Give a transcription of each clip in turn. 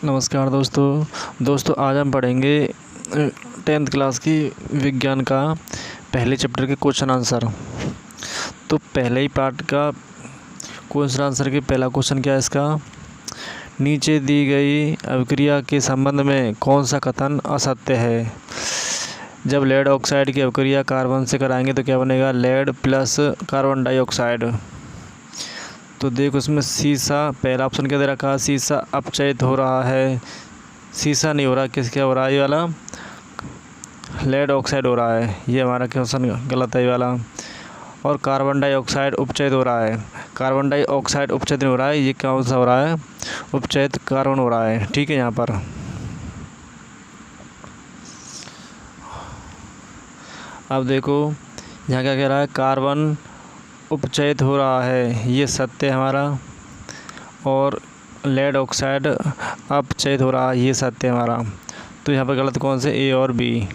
नमस्कार दोस्तों आज हम पढ़ेंगे 10th क्लास की विज्ञान का पहले चैप्टर के क्वेश्चन आंसर। तो पहले ही पार्ट का क्वेश्चन आंसर के पहला क्वेश्चन क्या है इसका, नीचे दी गई अभिक्रिया के संबंध में कौन सा कथन असत्य है। जब लेड ऑक्साइड की अभिक्रिया कार्बन से कराएंगे तो क्या बनेगा, लेड प्लस कार्बन डाइऑक्साइड। तो देखो इसमें शीशा, पहला ऑप्शन क्या दे रखा है, शीशा अपचयित हो रहा है। शीशा नहीं हो रहा, क्या हो रहा है, ये वाला लेड ऑक्साइड हो रहा है। ये हमारा क्वेश्चन गलत है ये वाला। और कार्बन डाइऑक्साइड उपचयित हो रहा है, कार्बन डाइऑक्साइड उपचयित नहीं हो रहा है, ये कौन सा हो रहा है, उपचयित कार्बन हो रहा है। ठीक है, यहाँ पर अब देखो यहाँ क्या कह रहा है, कार्बन उपचयित हो रहा है, ये सत्य है हमारा। और लेड ऑक्साइड अपचयित हो रहा है, ये सत्य है हमारा। तो यहाँ पर गलत कौन से, ए और बी।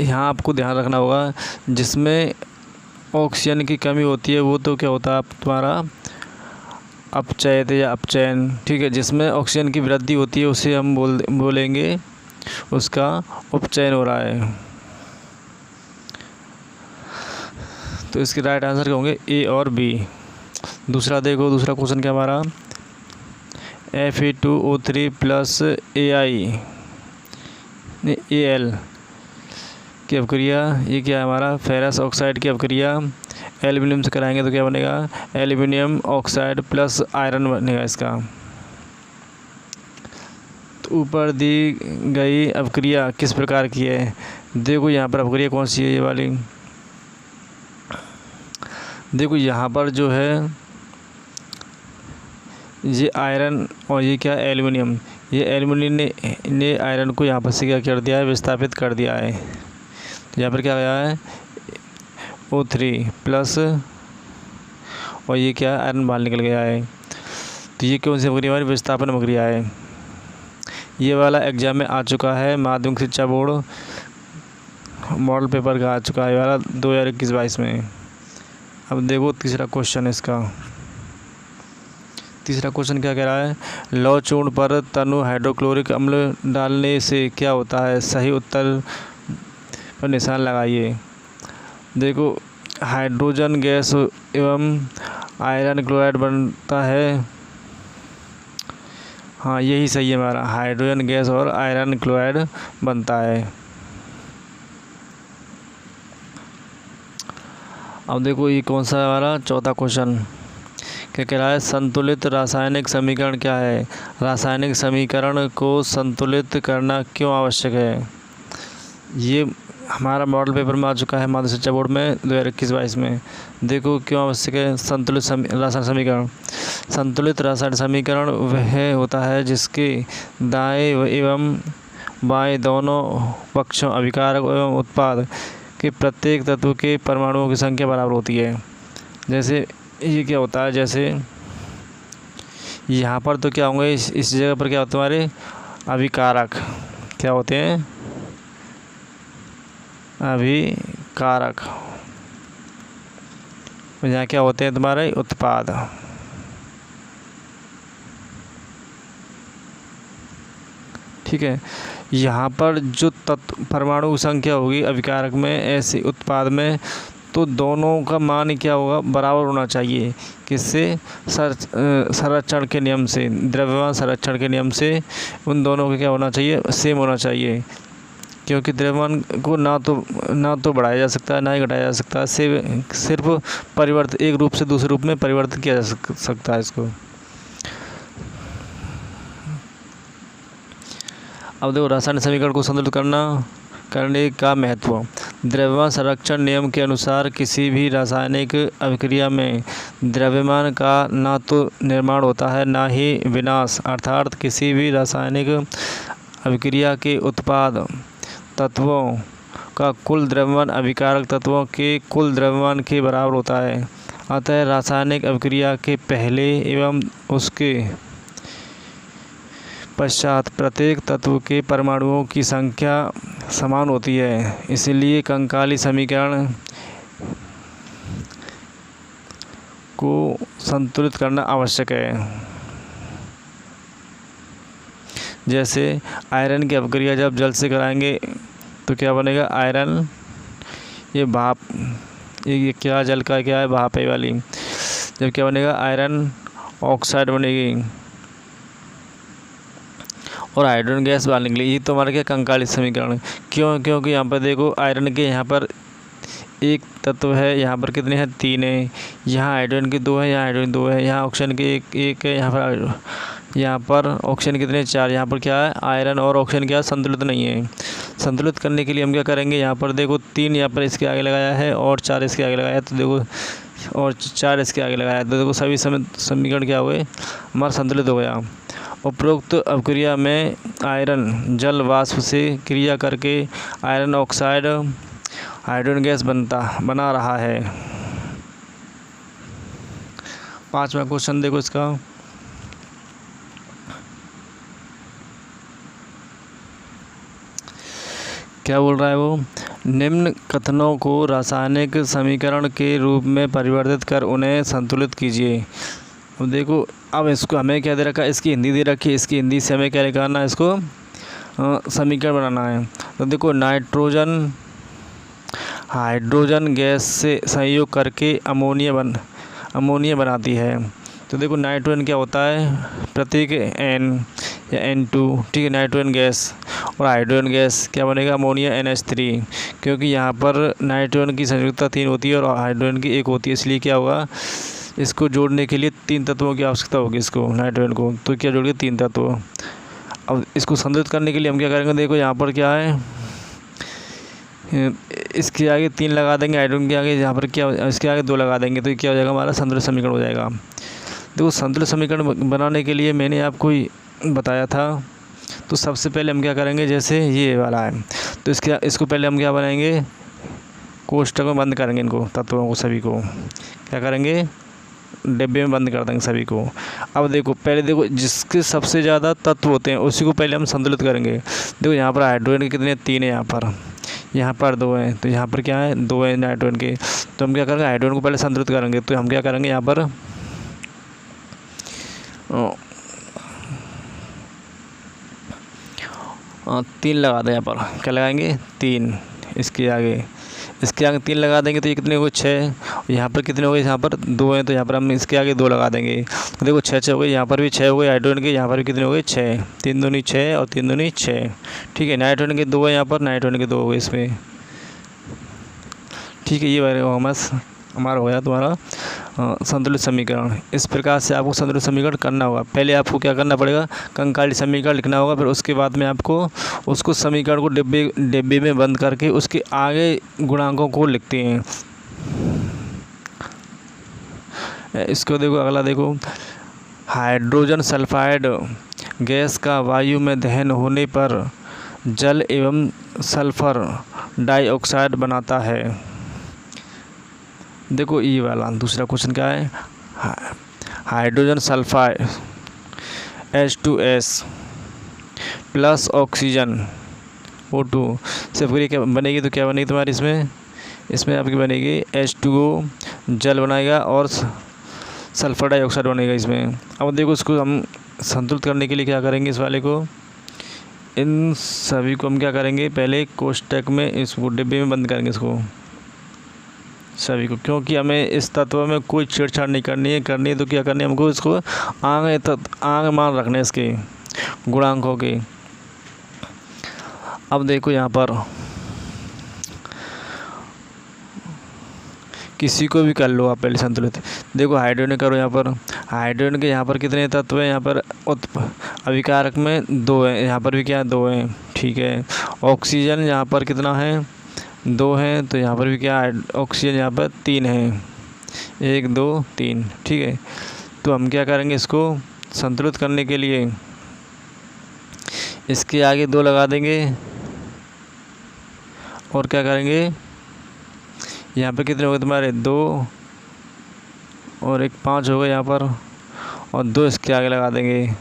यहाँ आपको ध्यान रखना होगा, जिसमें ऑक्सीजन की कमी होती है वो तो क्या होता है तुम्हारा अपचयित या अपचयन। ठीक है, जिसमें ऑक्सीजन की वृद्धि होती है उसे हम बोलेंगे उसका उपचयन हो रहा है। तो इसके राइट आंसर क्या होंगे, ए और बी। दूसरा देखो, दूसरा क्वेश्चन क्या हमारा, Fe2O3 प्लस AL की अभिक्रिया, ये क्या है हमारा, फेरस ऑक्साइड की अभिक्रिया एल्यूमिनियम से कराएंगे तो क्या बनेगा, एल्यूमिनियम ऑक्साइड प्लस आयरन बनेगा इसका। तो ऊपर दी गई अभिक्रिया किस प्रकार की है। देखो यहाँ पर अभिक्रिया कौन सी है, ये वाली। देखो यहाँ पर जो है ये आयरन और ये क्या एल्युमिनियम, ये एल्युमिनियम ने आयरन को यहाँ पर से क्या कर दिया है, विस्थापित कर दिया है। तो यहाँ पर क्या आया है, O3 प्लस और ये क्या आयरन बाहर निकल गया है। तो ये कौन सी अभिक्रिया हमारी, विस्थापन अभिक्रिया है। ये वाला एग्जाम में आ चुका है, माध्यमिक शिक्षा बोर्ड मॉडल पेपर का आ चुका है वाला 2021-22 में। अब देखो तीसरा क्वेश्चन है इसका। तीसरा क्वेश्चन क्या कह रहा है, लौह चूर्ण पर तनु हाइड्रोक्लोरिक अम्ल डालने से क्या होता है। सही उत्तर पर निशान लगाइए। देखो हाइड्रोजन गैस एवं आयरन क्लोराइड बनता है। हाँ यही सही है हमारा, हाइड्रोजन गैस और आयरन क्लोराइड बनता है। अब देखो ये कौन सा है हमारा, चौथा क्वेश्चन क्या कह रहा है, संतुलित रासायनिक समीकरण क्या है। रासायनिक समीकरण को संतुलित करना क्यों आवश्यक है। ये हमारा मॉडल पेपर में आ चुका है माध्यमिक शिक्षा बोर्ड में 2021-22 में। देखो क्यों आवश्यक है संतुलित रासायनिक समीकरण। संतुलित रासायनिक समीकरण वह होता है जिसके दाएं एवं बाएं दोनों पक्षों अभिकारक एवं उत्पाद कि प्रत्येक तत्व के परमाणुओं की संख्या बराबर होती है। जैसे ये क्या होता है, जैसे यहाँ पर तो क्या होंगे, इस जगह पर क्या होते हैं हमारे अभिकारक, क्या होते हैं अभिकारक। यहाँ क्या होते हैं तुम्हारे उत्पाद। ठीक है, यहाँ पर जो तत्व परमाणु की संख्या होगी अभिकारक में, ऐसे उत्पाद में, तो दोनों का मान क्या होगा, बराबर होना चाहिए। किससे, संरक्षण के नियम से, द्रव्यमान संरक्षण के नियम से उन दोनों का क्या होना चाहिए, सेम होना चाहिए। क्योंकि द्रव्यमान को ना तो बढ़ाया जा सकता है ना ही घटाया जा सकता है, सिर्फ परिवर्तन, एक रूप से दूसरे रूप में परिवर्तित किया जा सकता है इसको। अब देखो रासायनिक समीकरण को संतुलित करने का महत्व। द्रव्यमान संरक्षण नियम के अनुसार किसी भी रासायनिक अभिक्रिया में द्रव्यमान का ना तो निर्माण होता है ना ही विनाश, अर्थात किसी भी रासायनिक अभिक्रिया के उत्पाद तत्वों का कुल द्रव्यमान अभिकारक तत्वों के कुल द्रव्यमान के बराबर होता है। अतः रासायनिक अभिक्रिया के पहले एवं उसके पश्चात प्रत्येक तत्व के परमाणुओं की संख्या समान होती है। इसलिए कंकाली समीकरण को संतुलित करना आवश्यक है। जैसे आयरन की अपक्रिया जब जल से कराएंगे तो क्या बनेगा, आयरन, ये भाप, ये क्या जल का क्या है, भाप है वाली, जब क्या बनेगा, आयरन ऑक्साइड बनेगी और हाइड्रोजन गैस बाहर निकलेगी। ये तो हमारा क्या कंकाली समीकरण। क्योंकि यहाँ पर देखो आयरन के यहाँ पर एक तत्व है, यहाँ पर कितने हैं, 3 है, यहाँ हाइड्रोजन के 2 है, यहाँ हाइड्रोजन 2 है, यहाँ ऑक्सीजन के एक है, यहाँ पर ऑक्सीजन कितने 4, यहाँ पर क्या है, आयरन और ऑक्सीजन क्या संतुलित नहीं है। संतुलित करने के लिए हम क्या करेंगे, यहाँ पर देखो 3 यहाँ पर इसके आगे लगाया है और 4 इसके आगे लगाया है, तो देखो और 4 इसके आगे लगाया है, तो देखो सभी समीकरण क्या हुए, हमारा संतुलित हो गया। उपरोक्त अपक्रिया में आयरन जल वाष्प से क्रिया करके आयरन ऑक्साइड हाइड्रोजन गैस बना रहा है। 5वां क्वेश्चन देखो इसका, क्या बोल रहा है वो, निम्न कथनों को रासायनिक समीकरण के रूप में परिवर्तित कर उन्हें संतुलित कीजिए। अब देखो, अब इसको हमें क्या दे रखा है, इसकी हिंदी दे रखी है, इसकी हिंदी से हमें क्या निकालना है, इसको समीकरण बनाना है। तो देखो नाइट्रोजन हाइड्रोजन गैस से संयोग करके अमोनिया बनाती है। तो देखो नाइट्रोजन क्या होता है, प्रतीक N या N2, ठीक है, नाइट्रोजन गैस, और हाइड्रोजन गैस क्या बनेगा, अमोनिया NH3, क्योंकि यहाँ पर नाइट्रोजन की संयुक्ता 3 होती है और हाइड्रोजन की 1 होती है, इसलिए क्या होगा, इसको जोड़ने के लिए 3 तत्वों की आवश्यकता होगी, इसको नाइट्रोजन को, तो क्या जोड़ेंगे 3 तत्व। अब इसको संतुलित करने के लिए हम क्या करेंगे, देखो यहाँ पर क्या है, इसके आगे 3 लगा देंगे, हाइड्रोजन के आगे यहाँ पर क्या, इसके आगे 2 लगा देंगे, तो क्या हो जाएगा, हमारा संतुलित समीकरण हो जाएगा। देखो संतुलित समीकरण बनाने के लिए मैंने आपको बताया था, तो सबसे पहले हम क्या करेंगे, जैसे ये वाला है तो इसको पहले हम क्या बनाएंगे, कोष्ठक में बंद करेंगे, इनको तत्वों को सभी को क्या करेंगे, डिब्बे में बंद कर देंगे सभी को। अब देखो पहले देखो जिसके सबसे ज़्यादा तत्व होते हैं उसी को पहले हम संतुलित करेंगे। देखो यहाँ पर हाइड्रोजन के कितने 3 है, यहाँ पर 2 हैं, तो यहाँ पर क्या है 2 है नाइट्रोजन के, तो हम क्या करेंगे हाइड्रोजन को पहले संतुलित करेंगे। तो हम क्या करेंगे यहाँ पर 3 लगा दें, यहाँ पर क्या लगाएंगे 3, इसके आगे 3 लगा देंगे तो ये कितने हो गए 6, यहाँ पर कितने हो गए, यहाँ पर 2 हैं, तो यहाँ पर हम इसके आगे 2 लगा देंगे, तो देखो 6 हो गए, यहाँ पर भी 6 हो गए हाइड्रोजन के, यहाँ पर भी कितने हो गए 6, 3 दूनी 6 और 3 दूनी 6, ठीक है। नाइट्रोजन के 2 है, यहाँ पर नाइट्रोजन के 2 हो गए इसमें, ठीक है। ये हमारा हो गया तुम्हारा संतुलित समीकरण। इस प्रकार से आपको संतुलित समीकरण करना होगा। पहले आपको क्या करना पड़ेगा, कंकाली समीकरण लिखना होगा, फिर उसके बाद में आपको उसको समीकरण को डिब्बे में बंद करके उसके आगे गुणांकों को लिखते हैं। इसको देखो, अगला देखो, हाइड्रोजन सल्फाइड गैस का वायु में दहन होने पर जल एवं सल्फर डाइऑक्साइड बनाता है। देखो ये वाला दूसरा क्वेश्चन क्या है, hydrogen sulphide H2S plus oxygen O2 से पूरी क्या बनेगी, तो क्या बनेगी तुम्हारी इसमें आपकी बनेगी H2O जल बनाएगा और सल्फर डाइऑक्साइड बनेगा इसमें। अब देखो इसको हम संतुलित करने के लिए क्या करेंगे, इस वाले को, इन सभी को हम क्या करेंगे, पहले कोष्ठक में इसको डिब्बे में बंद करेंगे इसको सभी को, क्योंकि हमें इस तत्व में कोई छेड़छाड़ नहीं करनी है तो क्या करनी है हमको, इसको आंग मान रखने हैं इसके गुणांकों के। अब देखो यहाँ पर किसी को भी कर लो आप पहले संतुलित। देखो हाइड्रोजन करो, यहाँ पर हाइड्रोजन के यहाँ पर कितने तत्व हैं, यहाँ पर अभिकारक में 2 हैं, यहाँ पर भी क्या 2 हैं, ठीक है। ऑक्सीजन यहाँ पर कितना है 2 हैं, तो यहाँ पर भी क्या ऑक्सीजन यहाँ पर 3 हैं, 1 2 3, ठीक है। तो हम क्या करेंगे, इसको संतुलित करने के लिए इसके आगे 2 लगा देंगे और क्या करेंगे, यहाँ पे कितने हो गए तुम्हारे 2 और 1 5 हो गए यहाँ पर, और 2 इसके आगे लगा देंगे।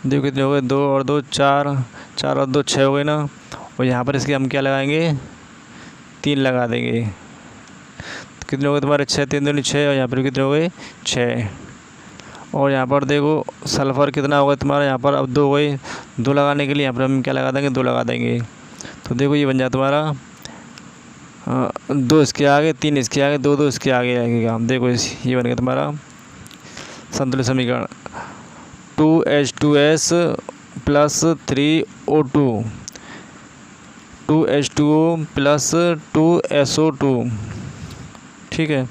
देखो कितने हो गए 2 और 2 4 और 2 6 हो गए ना, और यहाँ पर इसके हम क्या लगाएंगे 3 लगा देंगे। तो कितने हो गए तुम्हारे 6, 3 दूनी 6, और यहाँ पर कितने हो गए 6। और यहाँ पर देखो सल्फ़र कितना होगा तुम्हारा, यहाँ पर अब 2 हो गए। 2 लगाने के लिए यहाँ पर हम क्या लगा देंगे, 2 लगा देंगे। तो देखो ये बन जाए तुम्हारा 2 इसके आगे, 3 इसके आगे, 2 2 इसके आगे आएगा। देखो ये बन गया तुम्हारा संतुलित समीकरण। 2H2S plus 3O2, 2H2O plus 2SO2। ठीक है,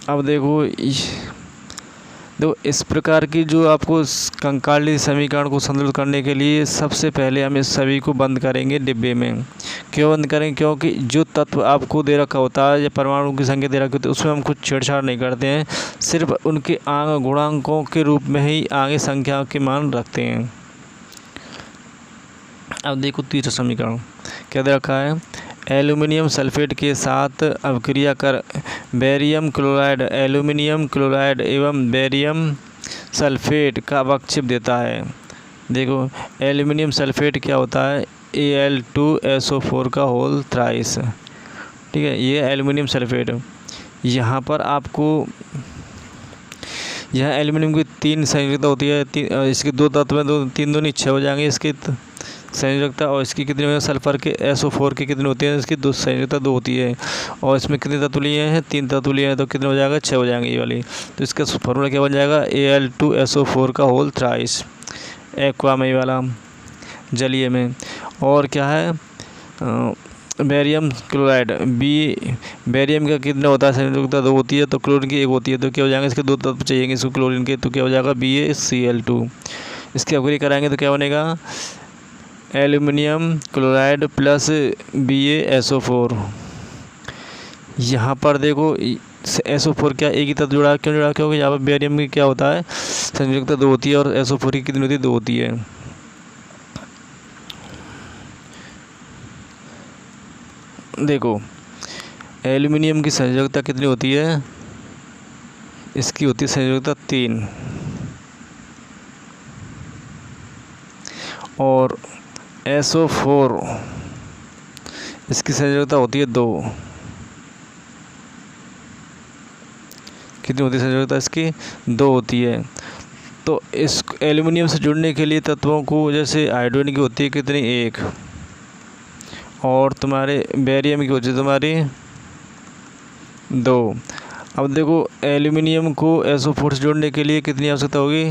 अब देखो इस प्रकार की जो आपको कंकाली समीकरण को संतुलित करने के लिए सबसे पहले हम इस सभी को बंद करेंगे डिब्बे में। क्यों बंद करेंगे, क्योंकि जो तत्व आपको दे रखा होता है या परमाणु की संख्या दे रखी होती है उसमें हम कुछ छेड़छाड़ नहीं करते हैं, सिर्फ उनके आगे गुणांकों के रूप में ही आगे संख्या के मान रखते हैं। अब देखो तीसरा समीकरण क्या दे रखा है, एल्युमिनियम सल्फेट के साथ अभिक्रिया कर बेरियम क्लोराइड, एल्युमिनियम क्लोराइड एवं बेरियम सल्फेट का अवक्षेप देता है। देखो एल्युमिनियम सल्फेट क्या होता है, Al2SO4 का होल थ्राइस। ठीक है, ये एल्युमिनियम सल्फेट। यहाँ पर आपको यहाँ एल्युमिनियम की 3 संयोजकता होती है, इसके 2 तत्व में 3 दूनी 6 हो जाएंगे इसकी संयोजकता, और इसकी कितनी होती है, सल्फर के SO4 की कितनी होती है, इसकी 2 संयोजकता 2 होती है। और इसमें कितने तत्व लिए हैं, 3 तत्व लिए हैं, तो कितने हो जाएगा, 6 हो जाएंगे ये वाली। तो इसका फॉर्मूला क्या बन जाएगा, Al2SO4 का होल थ्राइस, एक्वा में वाला जलीय में। और क्या है बेरियम क्लोराइड, बेरियम का कितना होता है, संयोजकता 2 होती है, तो क्लोरीन की 1 होती है, तो क्या हो जाएगा, इसके 2 तत्व चाहिए इसको क्लोरीन के, तो क्या हो जाएगा BaCl2। इसकी अभिक्रिया कराएंगे तो क्या बनेगा, एल्युमिनियम क्लोराइड प्लस BaSO4। यहाँ पर देखो SO4 क्या एक ही तत्व जुड़ा है, क्यों जुड़ा, क्योंकि यहाँ पर बेरियम की क्या होता है, संयोजकता 2 होती है, और SO4 की कितनी होती है, 2 होती है। देखो एल्युमिनियम की संयोजकता कितनी होती है, इसकी होती है संयोजकता 3, और SO4 इसकी संयोजकता होती है 2। कितनी होती है संयोजकता इसकी, 2 होती है। तो इस एल्युमिनियम से जुड़ने के लिए तत्वों को, जैसे हाइड्रोजन की होती है कितनी, 1, और तुम्हारे बेरियम की होती है तुम्हारी 2। अब देखो एल्युमिनियम को SO4 से जोड़ने के लिए कितनी आवश्यकता होगी,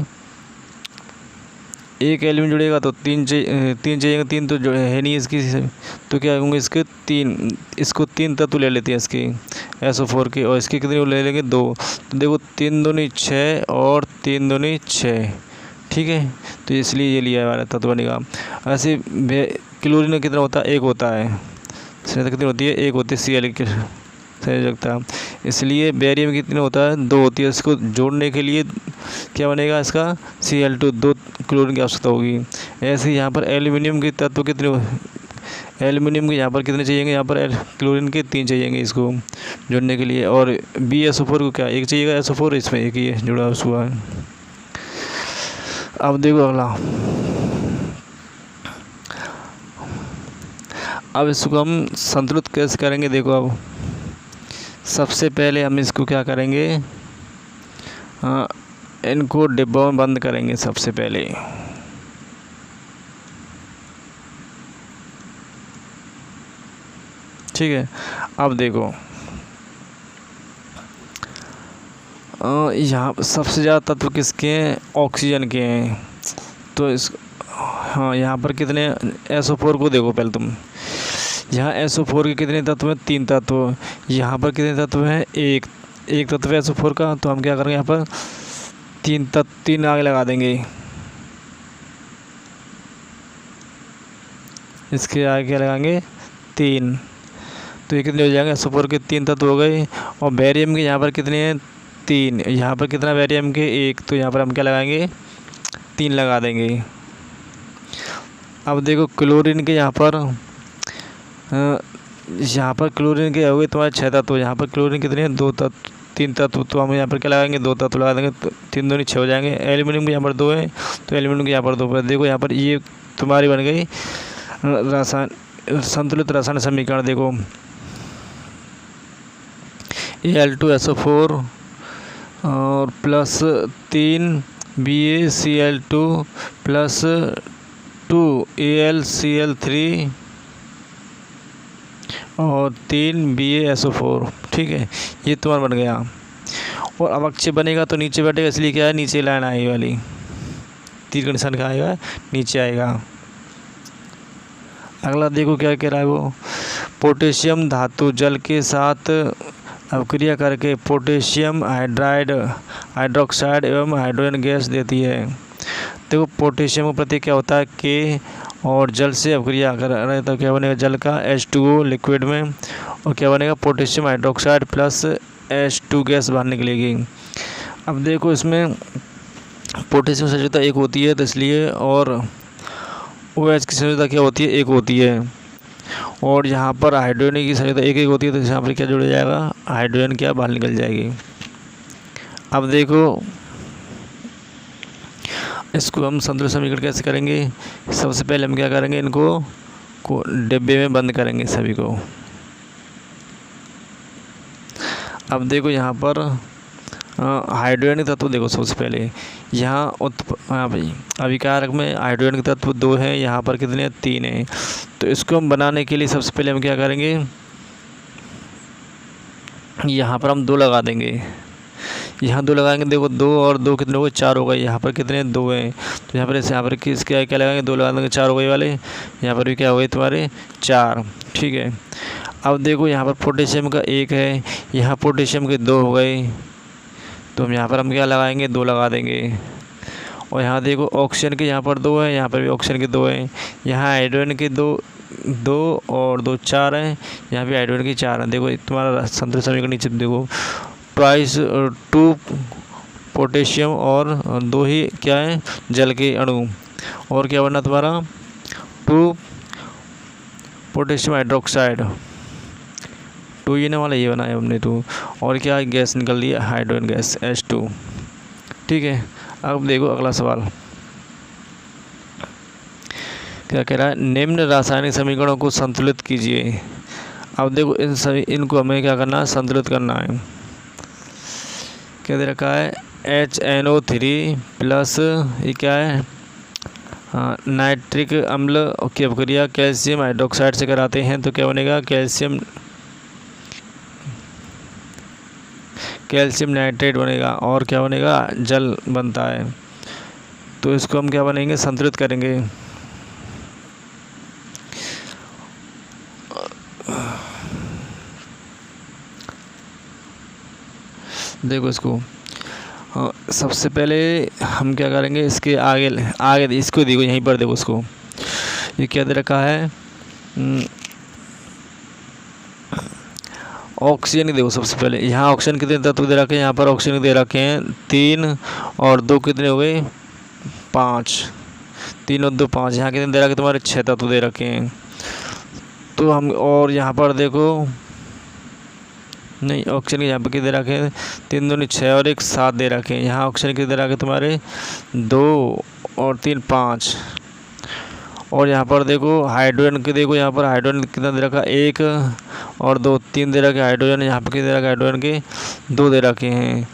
1 एल्युमिनियम जुड़ेगा तो 3 चाहिए, 3 तो जो है नहीं इसकी, तो क्या होंगे इसके 3, इसको 3 तत्व ले लेते हैं इसकी SO4 के, और इसके कितने ले लेंगे, 2। तो देखो 3 दूनी 6 और 3 दूनी 6। ठीक है, तो इसलिए ये लिया है हमारा तत्व बनेगा। ऐसे क्लोरीन में कितना होता है, 1 होता है, संयोजकता कितनी होती है, 1 होती है Cl की संयोजकता, इसलिए बेरियम कितनी होता है, 2 होती है। इसको जोड़ने के लिए क्या बनेगा, इसका Cl2, 2 क्लोरीन की आवश्यकता होगी। ऐसे यहाँ पर एल्युमिनियम के तत्व कितने, एल्युमिनियम के यहाँ पर कितने चाहिएंगे, यहाँ पर क्लोरीन के 3 चाहिएंगे इसको जोड़ने के लिए, और BaSO4 को क्या 1 चाहिएगा, SO4 इसमें 1 ही है जुड़ा हुआ है। अब देखो अगला, अब इसको हम संतुलित कैसे करेंगे। देखो अब सबसे पहले हम इसको क्या करेंगे, इनको डिब्बों में बंद करेंगे सबसे पहले। ठीक है, अब देखो यहाँ सबसे ज़्यादा तत्व किसके हैं, ऑक्सीजन के हैं। तो इस हाँ यहाँ पर कितने, SO4 को देखो पहले तुम, यहाँ SO4 के कितने तत्व हैं, 3 तत्व। यहाँ पर कितने तत्व हैं, एक तत्व है SO4 का, तो हम क्या करेंगे, यहाँ पर 3 आगे लगा देंगे, इसके आगे क्या लगाएंगे, 3। तो ये कितने हो जाएंगे, SO4 के 3 तत्व हो गए। और बेरियम के यहाँ पर कितने हैं, 3। यहाँ पर कितना बेरियम के, 1, तो यहाँ पर हम क्या लगाएंगे, 3 लगा देंगे। अब देखो क्लोरीन के यहाँ पर क्लोरीन के हो गए तुम्हारे 6 तत्व। यहाँ पर क्लोरीन कितने हैं, 3 तत्व, तो हम यहाँ पर क्या लगाएंगे, 2 तत्व लगा देंगे, तो 3 दूनी 6 हो जाएंगे। एल्युमिनियम के यहाँ पर 2 है, तो एल्युमिनियम के यहाँ पर 2 पर। देखो यहाँ पर ये तुम्हारी बन गई संतुलित रासायनिक समीकरण। देखो Al2SO4 और प्लस 3 BaCl2 प्लस 2 AlCl3 और 3 BaSO4। ठीक है, ये तुम्हारा बन गया। और अवक्षय बनेगा तो नीचे बैठेगा, इसलिए क्या है, नीचे लाइन आएगी वाली, तीर का निशान कहाँ आएगा, नीचे आएगा। अगला देखो क्या कह रहा है वो, पोटेशियम धातु जल के साथ अभिक्रिया करके पोटेशियम हाइड्रोक्साइड एवं हाइड्रोजन गैस देती है। देखो पोटेशियम का प्रतीक क्या होता है, के, और जल से अभिक्रिया कर रहे हैं तो क्या बनेगा, जल का H2O लिक्विड में, और क्या बनेगा, potassium hydroxide plus H2 gas बाहर निकलेगी। अब देखो इसमें पोटेशियम सांद्रता 1 होती है तो इसलिए, और OH की सांद्रता क्या होती है, 1 होती है, और यहाँ पर हाइड्रोजन की सांद्रता 1 होती है तो यहाँ पर क्या जुड़ जाएगा, हाइड्रोजन क्या बाहर निकल जाएगी। अब देखो इसको हम संतुलित समीकरण कैसे करेंगे, सबसे पहले हम क्या करेंगे, इनको डिब्बे में बंद करेंगे सभी को। अब देखो यहाँ पर हाइड्रोजन के तत्व देखो, सबसे पहले यहाँ भाई अभिकारक में हाइड्रोजन के तत्व 2 हैं, यहाँ पर कितने, 3 हैं। तो इसको हम बनाने के लिए सबसे पहले हम क्या करेंगे, यहाँ पर हम 2 लगा देंगे, यहाँ 2 लगाएंगे। देखो 2 और 2 कितने हो गए, 4 हो गए। यहाँ पर कितने, 2 हैं, तो यहाँ पर किस क्या लगाएंगे, 2 लगा देंगे, 4 हो गए वाले। यहाँ पर भी क्या हो गए तुम्हारे, 4। ठीक है, अब देखो यहाँ पर पोटेशियम का 1 है, यहाँ पोटेशियम के 2 हो गए, तो हम यहाँ पर हम क्या लगाएंगे, 2 लगा देंगे। और यहाँ देखो ऑक्सीजन के यहाँ पर 2 है, यहाँ पर भी ऑक्सीजन के 2 हैं, यहाँ हाइड्रोजन के 2 और 2 4 हैं, यहाँ भी हाइड्रोजन के 4 हैं। देखो तुम्हारा संतुलित समीकरण नीचे देखो, ट्वाइस 2 पोटेशियम और 2 ही क्या है, जल के अणु, और क्या बनना तुम्हारा, 2 पोटेशियम हाइड्रोक्साइड, 2 ये ना वाला ये बनाया हमने 2, और क्या गैस निकल रही है, हाइड्रोजन गैस H2। ठीक है, अब देखो अगला सवाल क्या कह रहा है, निम्न रासायनिक समीकरणों को संतुलित कीजिए। अब देखो इनको हमें क्या करना है, संतुलित करना है। क्या दे रखा है, HNO3 प्लस ये क्या है, नाइट्रिक अम्ल की अभिक्रिया कैल्शियम हाइड्रोक्साइड से कराते हैं तो क्या बनेगा, कैल्शियम नाइट्रेट बनेगा, और क्या बनेगा, जल बनता है। तो इसको हम क्या बनेंगे, संतुलित करेंगे। देखो इसको सबसे पहले हम क्या करेंगे, इसके आगे इसको देखो, यहीं पर देखो इसको, ये क्या दे रखा है, ऑक्सीजन देखो। सबसे पहले यहाँ ऑक्सीजन कितने तत्व दे रखे हैं, यहाँ पर ऑक्सीजन दे रखे हैं 3 और 2 कितने हो गए, 5, 3 और 2 5, यहाँ कितने दे रखे, तुम्हारे 6 तत्व दे रखे हैं। तो हम, और यहाँ पर देखो नहीं, ऑक्सीजन के यहाँ पर कितने दे रखे हैं, 3 दूनी 6 और 1 7 दे रखे हैं। यहाँ ऑक्सीजन कितने दे रखे तुम्हारे, 2 और 3 5, और यहाँ पर देखो हाइड्रोजन के, देखो यहाँ पर हाइड्रोजन कितना दे रखा, 1 और 2 3 दे रखे हाइड्रोजन, यहाँ पर कितने दे रखे, हाइड्रोजन के 2 दे रखे हैं।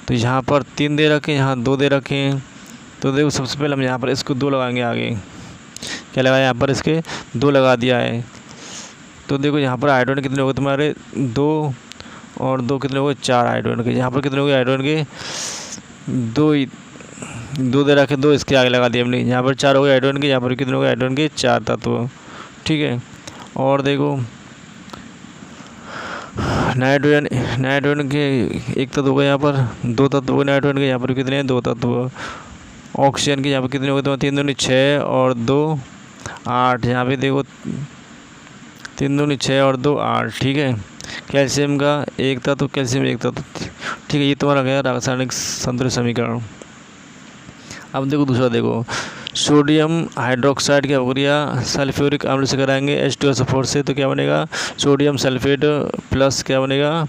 तो यहाँ पर 3 दे रखे, यहाँ 2 दे रखे हैं। तो देखो सबसे पहले हम यहाँ पर इसको 2 लगाएंगे, आगे क्या लगाया, यहाँ पर इसके 2 लगा दिया है। तो देखो यहाँ पर हाइड्रोजन कितने हो गए तुम्हारे, 2 और 2 कितने हो गए, 4 हाइड्रोजन के। यहाँ पर कितने हो गए, हाइड्रोजन के 2 दे रखे, 2 इसके आगे लगा दिए हमने। यहाँ पर 4 हो गए हाइड्रोजन के, यहाँ पर कितने हो गए, हाइड्रोजन के 4 तत्व। ठीक है, और देखो नाइट्रोजन के 1 तत्व हो गए, यहाँ पर 2 तत्व हो गए नाइट्रोजन के, यहाँ पर कितने हैं, 2 तत्व। ऑक्सीजन के यहाँ पर कितने हो गए, 3 दूनी 6 और 2 8, यहाँ पे देखो 3 दूनी 6 और 2 8। ठीक है, कैल्शियम का 1 तत्व, कैल्शियम 1 तत्व। ठीक है, ये तुम्हारा गया रासायनिक संतुलित समीकरण। अब देखो दूसरा, देखो सोडियम हाइड्रोक्साइड की अभिक्रिया सल्फ्यूरिक अम्ल से कराएंगे H2SO4 से, तो क्या बनेगा, सोडियम सल्फेट प्लस क्या बनेगा,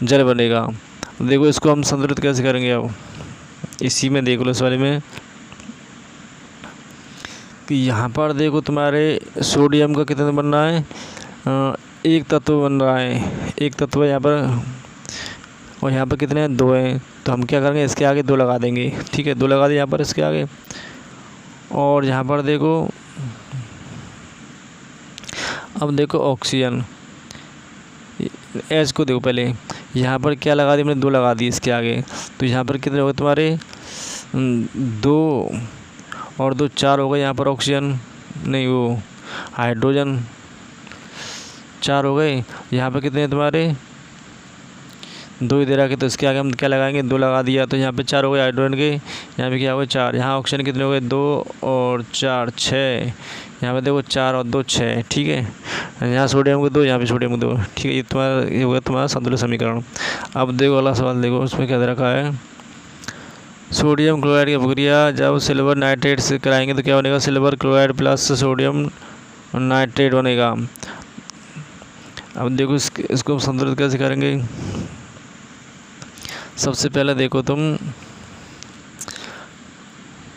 जल बनेगा। देखो इसको हम संतुलित कैसे करेंगे, अब इसी में देख लो, इस वाले में कि यहाँ पर देखो तुम्हारे सोडियम का कितना बन रहा है, 1 तत्व बन रहा है, 1 तत्व यहाँ पर और यहाँ पर कितने हैं, 2 हैं, तो हम क्या करेंगे, इसके आगे 2 लगा देंगे। ठीक है, 2 लगा दिए यहाँ पर इसके आगे। और यहाँ पर देखो, अब देखो ऑक्सीजन एच को देखो, पहले यहाँ पर क्या लगा दी हमने, 2 लगा दी इसके आगे। तो यहाँ पर कितने हो गए तुम्हारे, 2 और 2 4 हो गए। यहाँ पर ऑक्सीजन नहीं, वो हाइड्रोजन 4 हो गए। यहाँ पर कितने हैं तुम्हारे, 2 ही दे रखा है, तो इसके आगे हम क्या लगाएंगे, 2 लगा दिया, तो यहाँ पे 4 हो गए हाइड्रोजन के। यहाँ पे क्या हो गए, 4। यहाँ ऑक्सीजन कितने हो गए, 2 और 4 6। यहाँ पे देखो 4 और 2 6। ठीक है, यहाँ सोडियम को 2, यहाँ पे सोडियम को 2। ठीक है, ये हो गया तुम्हारा संतुलित समीकरण। अब देखो अगला सवाल, देखो उसमें क्या दे रखा है, सोडियम क्लोराइड की अपक्रिया जब सिल्वर नाइट्रेट से कराएंगे तो क्या बनेगा, silver chloride plus sodium nitrate बनेगा। अब देखो इसको संतुलित कैसे करेंगे। सबसे पहले देखो तुम,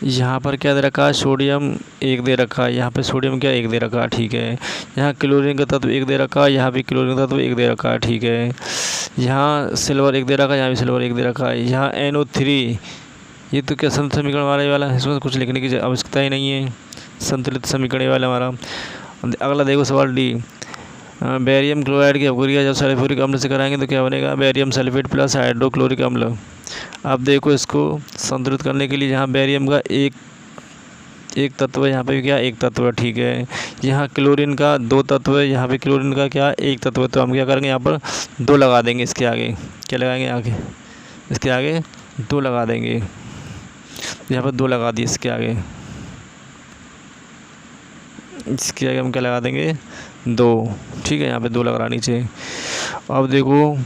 यहाँ पर क्या दे रखा है, सोडियम 1 दे रखा है, यहाँ पे सोडियम क्या 1 दे रखा है। ठीक है, यहाँ क्लोरीन का तत्व 1 दे रखा है, यहाँ भी क्लोरीन का तत्व 1 दे रखा है। ठीक है, यहाँ सिल्वर 1 दे रखा है, यहाँ भी सिल्वर 1 दे रखा है। यहाँ NO3, ये तो क्या संतुलित समीकरण हमारा वाला है, इसमें कुछ लिखने की आवश्यकता ही नहीं है, संतुलित समीकरण वाला हमारा। अगला देखो सवाल डी, बेरियम क्लोराइड की अपक्रिया जब सल्फ्यूरिक अम्ल से कराएंगे तो क्या बनेगा, बेरियम सल्फेट प्लस हाइड्रोक्लोरिक अम्ल। अब देखो इसको संतुलित करने के लिए, यहाँ बेरियम का एक तत्व है, यहाँ पे क्या 1 तत्व है। ठीक है, यहाँ क्लोरीन का 2 तत्व है, यहाँ पे क्लोरीन का क्या 1 तत्व है। तो हम क्या करेंगे, यहाँ पर 2 लगा देंगे इसके आगे। क्या लगाएंगे आगे, इसके आगे 2 लगा देंगे। यहाँ पर 2 लगा दिए इसके आगे, इसके आगे हम क्या लगा देंगे, 2। ठीक है, यहाँ पे 2 लगा नीचे। अब देखो,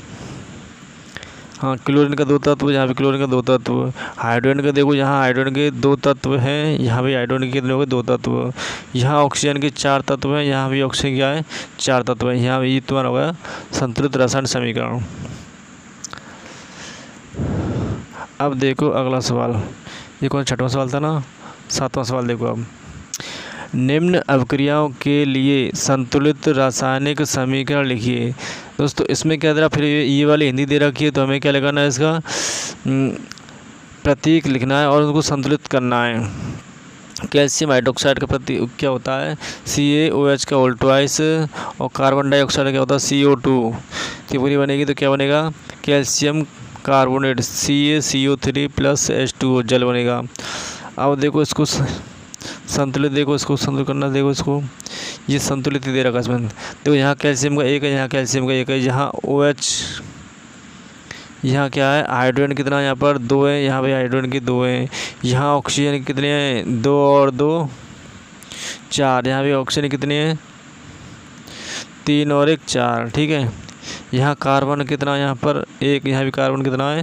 हाँ क्लोरीन का 2 तत्व, यहाँ पे क्लोरीन का 2 तत्व। हाइड्रोजन का देखो, यहाँ हाइड्रोजन के 2 तत्व हैं, यहाँ भी हाइड्रोजन के कितने हो गए, 2 तत्व। यहाँ ऑक्सीजन के 4 तत्व हैं, यहाँ भी ऑक्सीजन क्या है, 4 तत्व है। यहाँ भी तुम्हारा हो गया संतुलित रासायनिक समीकरण। अब देखो अगला सवाल, ये कौन 6वां सवाल था ना, 7वां सवाल देखो। अब निम्न अपक्रियाओं के लिए संतुलित रासायनिक समीकरण लिखिए। दोस्तों इसमें क्या दे रहा, फिर ये वाली हिंदी दे रखी है, तो हमें क्या लगाना है, इसका प्रतीक लिखना है और उनको संतुलित करना है। कैल्शियम हाइड्रोक्साइड का प्रतीक क्या होता है, CaOH का होल ट्वाइस, और कार्बन डाइऑक्साइड का क्या होता है, CO2 की पूरी बनेगी तो क्या बनेगा, calcium carbonate CaCO3 plus H2O जल बनेगा। अब देखो इसको संतुलित, देखो इसको संतुलित करना, देखो इसको ये संतुलित दे रखा है इसमें। देखो यहाँ कैल्शियम का 1 है, यहाँ कैल्शियम का 1 है, यहाँ OH, यहाँ क्या है हाइड्रोजन कितना है, यहाँ पर 2 है, यहाँ पे हाइड्रोजन के 2 हैं। यहाँ ऑक्सीजन कितने हैं, 2 और 2 4। यहाँ पे ऑक्सीजन कितने हैं, 3 और 1 4। ठीक है, यहाँ कार्बन कितना है, यहाँ पर 1, यहाँ भी कार्बन कितना है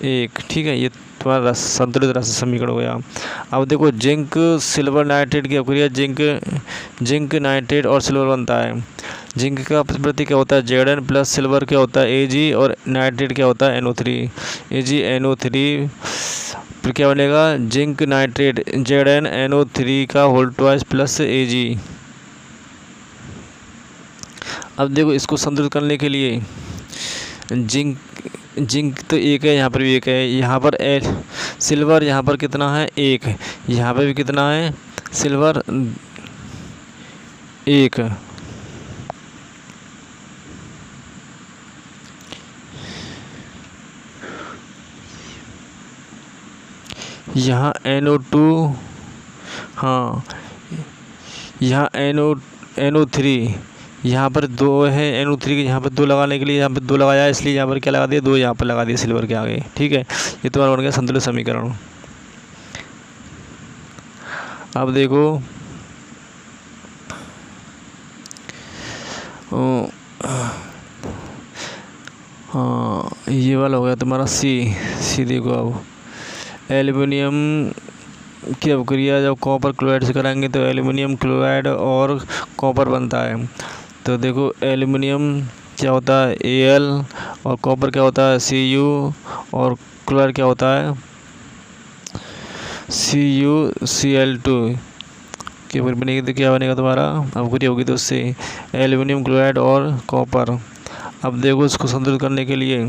1। ठीक है, ये तुम्हारा संतुलित रासायनिक समीकरण हो गया। अब देखो जिंक सिल्वर नाइट्रेट की अपक्रिया, जिंक नाइट्रेट और सिल्वर बनता है। जिंक का प्रतीक क्या होता है, Zn प्लस सिल्वर क्या होता है Ag, और नाइट्रेट क्या होता है NO3, AgNO3। फिर क्या बनेगा, जिंक नाइट्रेट ZnNO3 का होल ट्वाइस प्लस Ag। अब देखो इसको संतुलित करने के लिए, जिंक तो 1 है, यहाँ पर भी 1 है, यहाँ पर सिल्वर यहाँ पर कितना है 1, यहाँ पर भी कितना है सिल्वर 1। यहाँ NO2, हाँ यहाँ NO3, यहाँ पर 2 है, NO3 के यहाँ पर 2 लगाने के लिए यहाँ पर 2 लगाया, इसलिए यहाँ पर क्या लगा दिया, 2 यहाँ पर लगा दिया सिल्वर के आगे। ठीक है, ये तुम्हारा बन गया संतुलित समीकरण। अब देखो हाँ ये वाला हो गया तुम्हारा सी। देखो अब एल्युमिनियम की अपक्रिया जब कॉपर क्लोराइड से कराएंगे तो एल्युमिनियम क्लोराइड और कॉपर बनता है। तो देखो एल्युमिनियम क्या होता है Al, और कॉपर क्या होता है Cu, और क्लोराइड क्या होता है CuCl2 के ऊपर बनेगी तो क्या बनेगा तुम्हारा अपक्रिया होगी तो उससे एल्युमिनियम क्लोराइड और कॉपर। अब देखो इसको संतुलित करने के लिए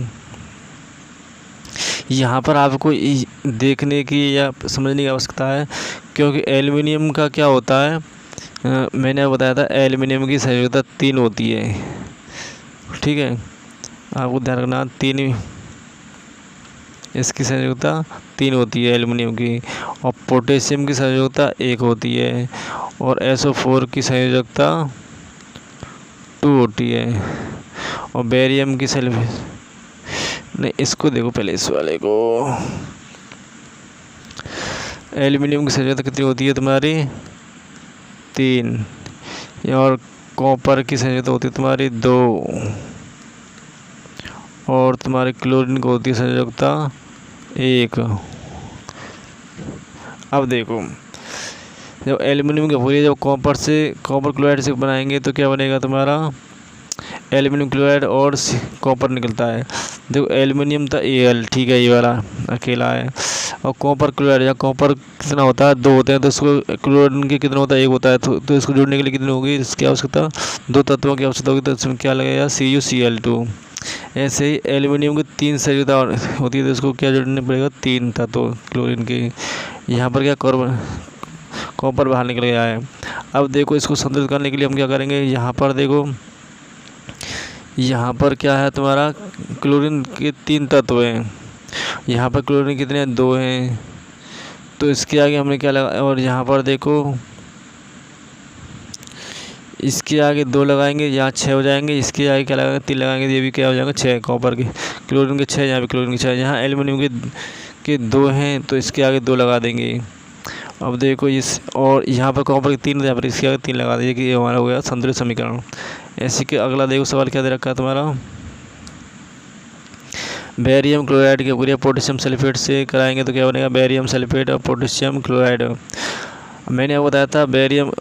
यहाँ पर आपको देखने की या समझने की आवश्यकता है, क्योंकि एल्युमिनियम का क्या होता है, मैंने आपको बताया था एल्युमिनियम की संयोजकता 3 होती है। ठीक है, आपको ध्यान रखना 3, इसकी संयोजकता 3 होती है एल्युमिनियम की, और पोटेशियम की संयोजकता 1 होती है, और SO4 की संयोजकता 2 होती है, और बेरियम की नहीं, इसको देखो पहले, इस वाले को। एल्युमिनियम की संयोजकता कितनी होती है तुम्हारी 3, और कॉपर की संयोजकता होती है तुम्हारी 2, और तुम्हारे क्लोरीन की होती है संयोजकता 1। अब देखो, जब एल्युमिनियम की पूरी जब कॉपर क्लोराइड से बनाएंगे तो क्या बनेगा तुम्हारा, एल्युमिनियम क्लोराइड और कॉपर निकलता है। देखो एल्युमिनियम था Al, ठीक है, ये वाला अकेला है, और कॉपर क्लोराइड, या कॉपर कितना होता है 2 होते हैं, तो इसको क्लोरीन के कितना होता है 1 होता है, तो इसको जोड़ने के लिए कितनी होगी, इसकी आवश्यकता 2 तत्वों की आवश्यकता होगी, तो इसमें क्या लगेगा CuCl2। ऐसे ही एल्युमिनियम की 3 संयोजकता होती है, तो इसको क्या जोड़ने पड़ेगा 3 तत्व क्लोरीन के। यहाँ पर क्या कॉपर बाहर निकल गया है। अब देखो इसको संतुलित करने के लिए हम क्या करेंगे, यहाँ पर देखो, यहाँ पर क्या है तुम्हारा क्लोरीन के 3 तत्व हैं, यहाँ पर क्लोरीन कितने हैं 2 हैं, तो इसके आगे हमने क्या लगा, और यहाँ पर देखो इसके आगे 2 लगाएंगे, यहाँ 6 हो जाएंगे, इसके आगे क्या लगाएंगे 3 लगाएंगे, ये भी क्या हो जाएगा 6, कॉपर के क्लोरीन के 6, यहाँ पे क्लोरीन के 6, यहाँ एल्युमिनियम के 2 हैं, तो इसके आगे 2 लगा देंगे। अब देखो और यहाँ पर कॉपर के 3, यहाँ पर इसके आगे 3 लगा दीजिए कि ये हमारा हो गया संतुलित समीकरण। ऐसे कि अगला देखो सवाल क्या दे रखा है तुम्हारा, बेरियम क्लोराइड की अभिक्रिया पोटेशियम सल्फेट से कराएंगे तो क्या बनेगा, बेरियम सल्फेट और पोटेशियम क्लोराइड। मैंने आपको बताया था बेरियम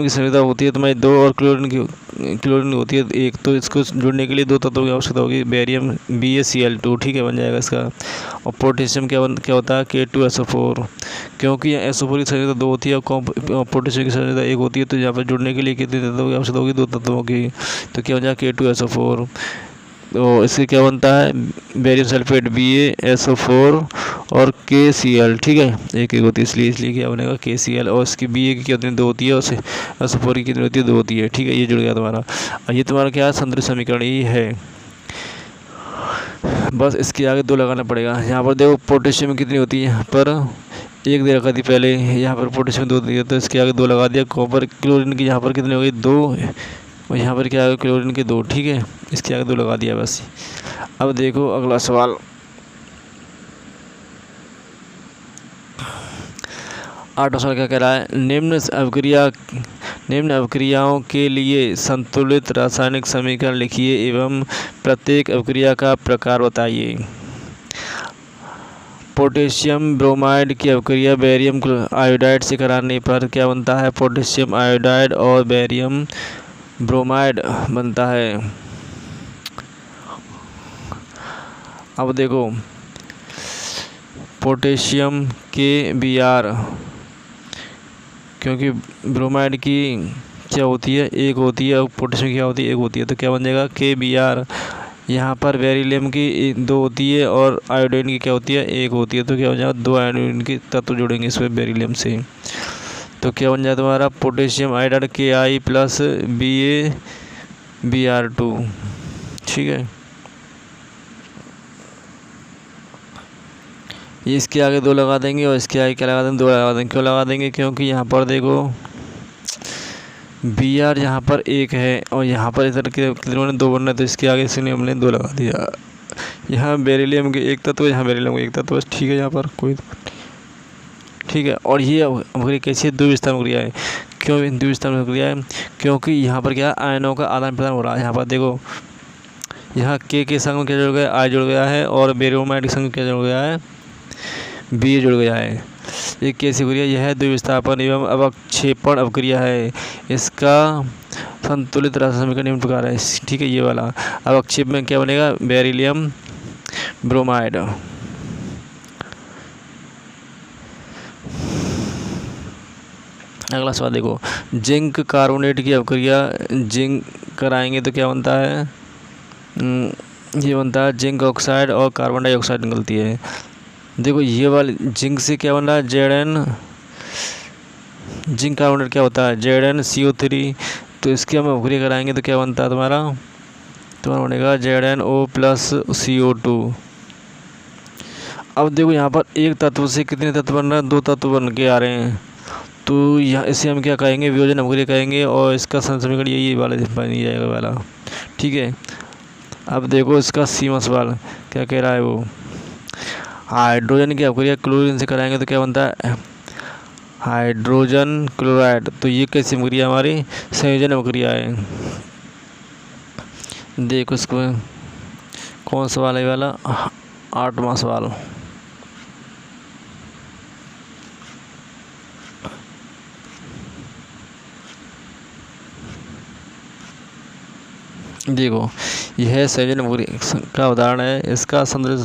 की संयोजकता होती है तुम्हारी 2, और क्लोरीन होती है 1, तो इसको जोड़ने के लिए 2 तत्वों की आवश्यकता होगी, बेरियम BaCl2, ठीक है, बन जाएगा इसका। और पोटेशियम क्या होता है K2SO4, क्योंकि यहाँ SO4 की संयोजकता 2 होती है और पोटेशियम की संयोजकता 1 होती है, तो यहाँ पर जुड़ने के लिए कितने तत्वों की आवश्यकता होगी, 2 तत्वों की, तो क्या हो जाएगा K2SO4। तो इससे क्या बनता है, बेरियम सल्फेट BaSO4 और KCl, ठीक है, 1 होती है, इसलिए क्या बनेगा KCl, और इसकी Ba की कितनी 2 होती है, और SO4 की कितनी होती है 2 होती है, ठीक है, ये जुड़ गया तुम्हारा। और ये तुम्हारा क्या है संतुलित समीकरण ये है, बस इसके आगे 2 लगाना पड़ेगा। यहाँ पर देखो पोटेशियम कितनी होती है, यहाँ पर 1 दे रखा थी पहले, यहाँ पर पोटेशियम 2 दी है, तो इसके आगे 2 लगा दिया। कॉपर क्लोरीन की यहाँ पर कितनी हो गई 2, और यहाँ पर क्या है क्लोरीन के 2, ठीक है, इसके आगे 2 लगा दिया बस। अब देखो अगला सवाल, 8वां सवाल क्या कह रहा है, निम्न अभिक्रियाओं के लिए संतुलित रासायनिक समीकरण लिखिए एवं प्रत्येक अभिक्रिया का प्रकार बताइए। पोटेशियम ब्रोमाइड की अभिक्रिया बेरियम आयोडाइड से कराने पर क्या बनता है, पोटेशियम आयोडाइड और बेरियम ब्रोमाइड बनता है। अब देखो पोटेशियम KBr, क्योंकि ब्रोमाइड की क्या होती है 1 होती है, और पोटेशियम की क्या होती है 1 होती है, तो क्या बन जाएगा KBr। यहाँ पर बेरिलियम की 2 होती है, और आयोडीन की क्या होती है 1 होती है, तो क्या हो जाएगा 2 आयोडीन के तत्व जोड़ेंगे इसमें बेरिलियम से, तो क्या बन जाए तुम्हारा potassium iodide Ki plus BaBr2, ठीक है। ये इसके आगे 2 लगा देंगे, और इसके आगे क्या लगा देंगे 2 लगा देंगे। क्यों लगा देंगे, क्योंकि यहाँ पर देखो Br यहाँ पर 1 है, और यहाँ पर इधर के कितने 2 बनना है, तो इसके आगे इसलिए हमने 2 लगा दिया। यहाँ बेरिलियम के 1 तत्व, यहाँ बेरिलियम के 1 तत्व, ठीक है, यहाँ पर कोई, ठीक है। और ये अभिक्रिया कैसी है, द्विस्थान अभिक्रिया है। क्यों द्विस्थान अभिक्रिया है, क्योंकि यहाँ पर क्या आयनों का आदान प्रदान हो रहा है। यहाँ पर देखो यहाँ के संग में क्या जुड़ गया, I जुड़ गया है, और बेरोमाइड के संग क्या जुड़ गया है, B जुड़ गया है। ये कैसी अभिक्रिया, यह द्विविस्थापन एवं अवक्षेपण अभिक्रिया है। इसका संतुलित रासायनिक समीकरण निम्न प्रकार है, ठीक है, ये वाला। अवक्षेप में क्या बनेगा, बेरिलियम ब्रोमाइड। अगला सवाल देखो, जिंक कार्बोनेट की अभिक्रिया जिंक कराएंगे तो क्या बनता है, ये बनता है जिंक ऑक्साइड और कार्बन डाइऑक्साइड निकलती है। देखो ये वाली जिंक से क्या बन रहा है, Zn, जिंक कार्बोनेट क्या होता है, ZnCO3। तो इसकी हम अभिक्रिया कराएंगे तो क्या बनता है तुम्हारा बनेगा ZnO+CO2। अब देखो यहाँ पर एक तत्व से कितने तत्व बन रहे हैं, 2 तत्व बन के आ रहे हैं। तो यहाँ इसे हम क्या कहेंगे, वियोजन अभिक्रिया कहेंगे, और इसका समीकरण यही वाला बन जाएगा वाला। ठीक है, अब देखो इसका सीमा सवाल क्या कह रहा है, वो हाइड्रोजन की अभिक्रिया क्लोरीन से कराएंगे तो क्या बनता है, हाइड्रोजन क्लोराइड। तो ये कैसी अभिक्रिया हमारी संयोजन अभिक्रिया है। देखो इसको कौन सवाल है वाला, 8वां सवाल। देखो यह संयोजन अभिक्रिया का उदाहरण है। इसका संतुलित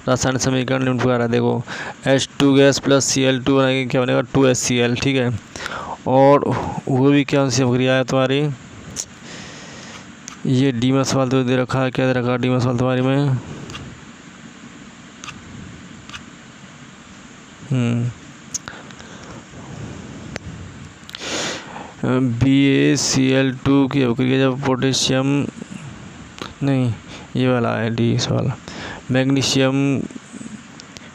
रासायनिक समीकरण निम्न प्रकार है। देखो H2 गैस प्लस Cl2 बनाएंगे क्या बनेगा, 2HCl। ठीक है, और वो भी क्या सी अभिक्रिया है तुम्हारी, ये डीमा सवाल तो दे रखा है, क्या दे रखा है डीमा सवाल तुम्हारी में, BaCl2 की अभिक्रिया जब पोटेशियम, नहीं ये वाला है डी सवाल, मैग्नीशियम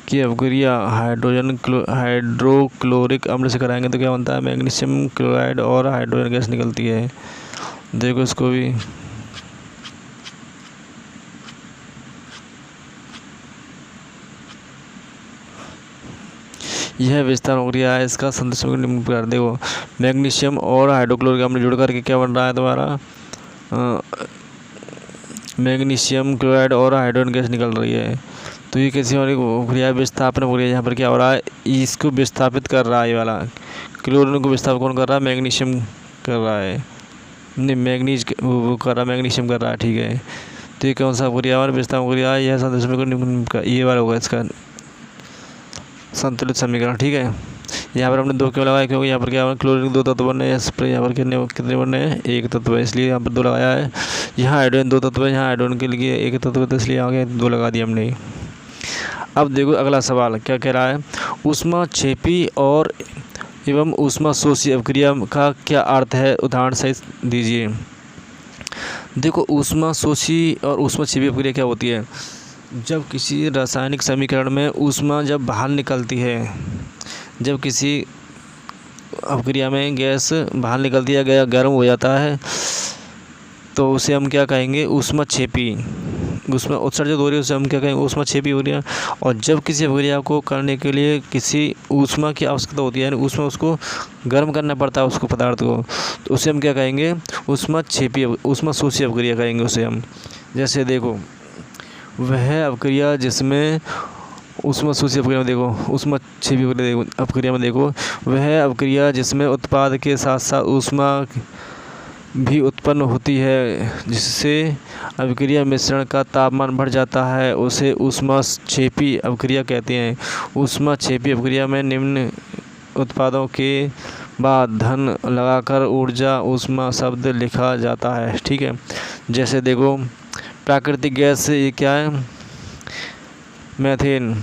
की अभिक्रिया हाइड्रोक्लोरिक अम्ल से कराएंगे तो क्या बनता है, मैग्नीशियम क्लोराइड और हाइड्रोजन गैस निकलती है। देखो इसको भी यह विस्तार अभिक्रिया है। इसका संतुलन निम्न प्रकार। देखो मैग्नीशियम और हाइड्रोक्लोरिक अम्ल जुड़ करके क्या बन रहा है तुम्हारा, मैग्नीशियम क्लोराइड और हाइड्रोजन गैस निकल रही है। तो ये कैसी वाली अभिक्रिया, विस्थापन अभिक्रिया। यहाँ पर क्या हो रहा है, इसको विस्थापित कर रहा है, ये वाला क्लोरीन को विस्थापित कौन कर रहा है, मैग्नीशियम कर रहा है, नहीं मैग्नीज वो कर रहा है, मैग्नीशियम कर रहा है। ठीक है, तो ये कौन सा अभिक्रिया और विस्थापन अभिक्रिया, यह संतुलन ये वाला होगा इसका संतुलित समीकरण। ठीक है, यहाँ पर हमने 2 क्यों लगाया, क्योंकि यहाँ पर क्या क्लोरीन 2 तत्व बनने हैं, इस पर यहाँ पर कितने बनने हैं, 1 तत्व है, इसलिए यहाँ पर 2 लगाया है। यहाँ हाइड्रोजन 2 तत्व है, यहाँ हाइड्रोजन के लिए 1 तत्व है, तो इसलिए आगे 2 लगा दिया हमने। अब देखो अगला सवाल क्या कह रहा है, ऊष्माक्षेपी और एवं ऊष्माशोषी अभिक्रिया का क्या अर्थ है, उदाहरण सहित दीजिए। देखो ऊष्माशोषी और ऊष्माक्षेपी अभिक्रिया क्या होती है, जब किसी रासायनिक समीकरण में ऊष्मा जब बाहर निकलती है, जब किसी अभिक्रिया में गैस बाहर निकलती है, गैस गर्म हो जाता है, तो उसे हम क्या कहेंगे, ऊष्माक्षेपी। उसमें उत्सर्जित हो रही है उसे हम क्या कहेंगे, ऊष्माक्षेपी हो रही है। और जब किसी अभिक्रिया को करने के लिए किसी ऊष्मा की आवश्यकता होती है, यानी उसमें उसको गर्म करना पड़ता है उसको पदार्थ को, तो उसे हम क्या कहेंगे, ऊष्माक्षेपी ऊष्माशोषी अभिक्रिया कहेंगे उसे हम। जैसे देखो वह अभिक्रिया जिसमें ऊष्माशोषी अभिक्रिया में देखो, ऊष्माक्षेपी अभिक्रिया में देखो, वह अभिक्रिया जिसमें उत्पाद के साथ साथ ऊष्मा भी उत्पन्न होती है, जिससे अभिक्रिया मिश्रण का तापमान बढ़ जाता है, उसे ऊष्माक्षेपी अभिक्रिया कहते हैं। ऊष्माक्षेपी अभिक्रिया में निम्न उत्पादों के बाद धन लगाकर ऊर्जा ऊष्मा शब्द लिखा जाता है। ठीक है, जैसे देखो प्राकृतिक गैस ये क्या है, मीथेन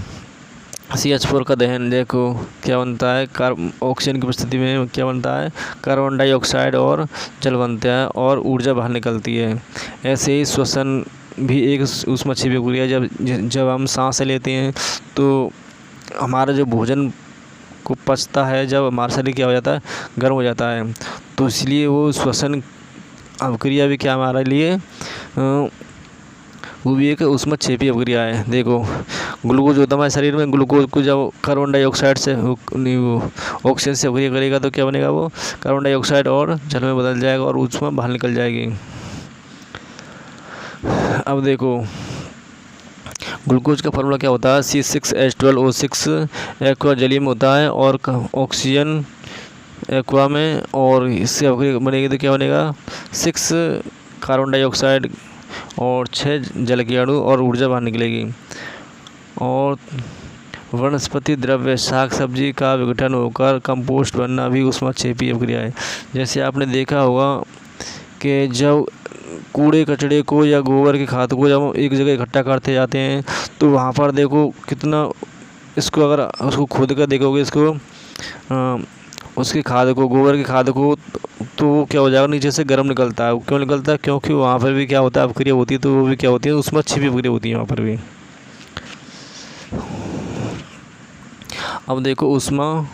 CH4 का दहन, देखो क्या बनता है, ऑक्सीजन की उपस्थिति में क्या बनता है, कार्बन डाइऑक्साइड और जल बनता है और ऊर्जा बाहर निकलती है। ऐसे ही श्वसन भी एक ऊष्माक्षेपी अभिक्रिया, जब हम सांस लेते हैं तो हमारा जो भोजन को पचता है, जब हमारा शरीर क्या हो जाता है, गर्म हो जाता है, तो इसलिए वो श्वसन अभिक्रिया भी क्या हमारे लिए वो भी एक ऊष्माक्षेपी अभिक्रिया है। देखो ग्लूकोज होता है हमारे शरीर में, ग्लूकोज को जब कार्बन डाइऑक्साइड से नहीं वो ऑक्सीजन से अभिक्रिया करेगा तो क्या बनेगा, वो कार्बन डाइऑक्साइड और जल में बदल जाएगा और ऊष्मा बाहर निकल जाएगी। अब देखो ग्लूकोज का फार्मूला क्या होता है, C6H12O6 एक्वा जलीय में होता है और ऑक्सीजन एक्वा में, और इससे अभिक्रिया बनेगी तो क्या बनेगा, 6 कार्बन डाइऑक्साइड और 6 जल के अणु और ऊर्जा बाहर निकलेगी। और वनस्पति द्रव्य शाक सब्जी का विघटन होकर कंपोस्ट बनना भी ऊष्माक्षेपी अभिक्रिया है। जैसे आपने देखा होगा कि जब कूड़े कचड़े को या गोबर की खाद को जब हम एक जगह इकट्ठा करते जाते हैं तो वहाँ पर देखो कितना, इसको अगर उसको खोद कर देखोगे इसको उसकी खाद को, गोबर की खाद को, तो वो क्या हो जाएगा, नीचे से गर्म निकलता है। क्यों निकलता है? क्योंकि वहाँ पर भी क्या होता है, अपक्रिया होती है। तो वो भी क्या होती है, उसमें छिपी अपक्रिया होती है वहाँ पर भी। अब देखो ऊष्मा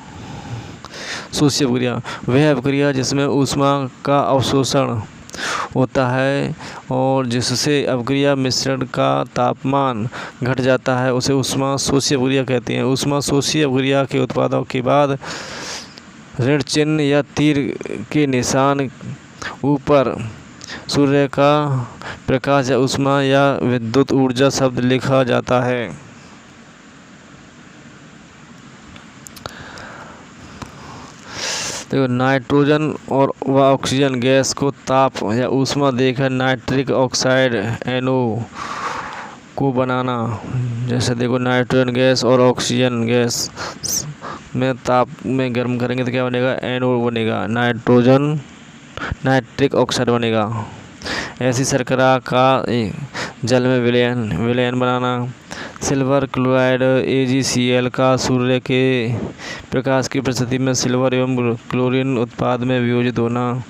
शोषी अपक्रिया, वह अपक्रिया जिसमें ऊष्मा का अवशोषण होता है और जिससे अपक्रिया मिश्रण का तापमान घट जाता है, उसे ऊष्मा शोषी अपक्रिया कहते हैं। ऊष्मा शोषी अपक्रिया के उत्पादों के बाद ऋण चिन्ह या तीर के निशान ऊपर सूर्य का प्रकाश या ऊष्मा या विद्युत ऊर्जा शब्द लिखा जाता है। देखो नाइट्रोजन और व ऑक्सीजन गैस को ताप या ऊष्मा देकर नाइट्रिक ऑक्साइड NO को बनाना। जैसे देखो नाइट्रोजन गैस और ऑक्सीजन गैस में ताप में गर्म करेंगे तो क्या बनेगा, NO बनेगा, नाइट्रिक ऑक्साइड बनेगा। ऐसी शर्करा का जल में विलयन बनाना। सिल्वर क्लोराइड AgCl का सूर्य के प्रकाश की उपस्थिति में सिल्वर एवं क्लोरीन उत्पाद में वियोजित होना।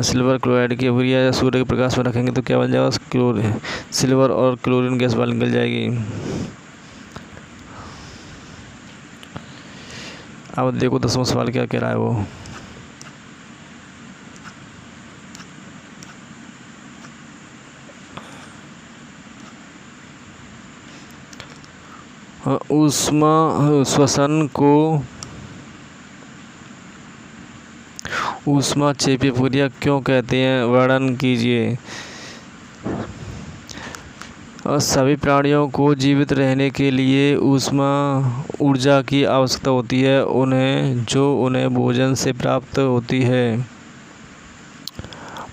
सिल्वर क्लोराइड की अपक्रिया या सूर्य के प्रकाश में रखेंगे तो क्या बन जाएगा, सिल्वर और क्लोरीन गैस बाहर निकल जाएगी। अब देखो 10वां सवाल क्या कह रहा है वो। ऊष्मा श्वसन को ऊष्मा क्षेपी अपक्रिया क्यों कहते हैं, वर्णन कीजिए। सभी प्राणियों को जीवित रहने के लिए ऊष्मा ऊर्जा की आवश्यकता होती है, उन्हें भोजन से प्राप्त होती है।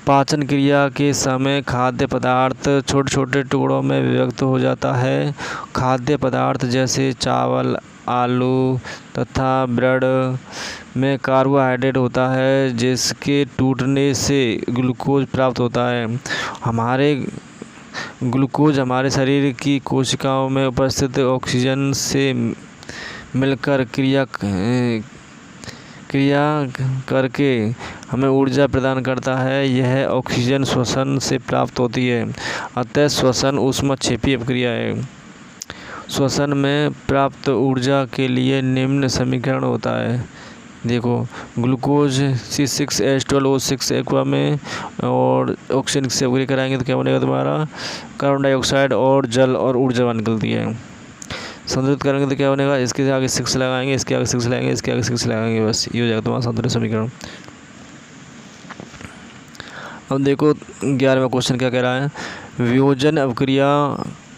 पाचन क्रिया के समय खाद्य पदार्थ छोटे छोटे टुकड़ों में विभक्त हो जाता है। खाद्य पदार्थ जैसे चावल, आलू तथा ब्रेड में कार्बोहाइड्रेट होता है जिसके टूटने से ग्लूकोज प्राप्त होता है। ग्लूकोज हमारे शरीर की कोशिकाओं में उपस्थित ऑक्सीजन से मिलकर क्रिया करके हमें ऊर्जा प्रदान करता है। यह ऑक्सीजन श्वसन से प्राप्त होती है, अतः श्वसन ऊष्माक्षेपी अपक्रिया है। श्वसन में प्राप्त ऊर्जा के लिए निम्न समीकरण होता है। देखो ग्लूकोज C6H12O6 एक्वा में और ऑक्सीजन से अपक्रिया कराएंगे तो क्या बनेगा तुम्हारा, कार्बन डाइऑक्साइड और जल और ऊर्जा निकलती है। संतुलित करेंगे तो क्या बनेगा, इसके आगे 6 लगाएंगे, इसके आगे 6 लगाएंगे, इसके आगे 6 लगाएंगे, बस ये हो जाएगा तुम्हारा संतुलित समीकरण। अब देखो 11वां क्वेश्चन क्या कह रहा है, वियोजन अपक्रिया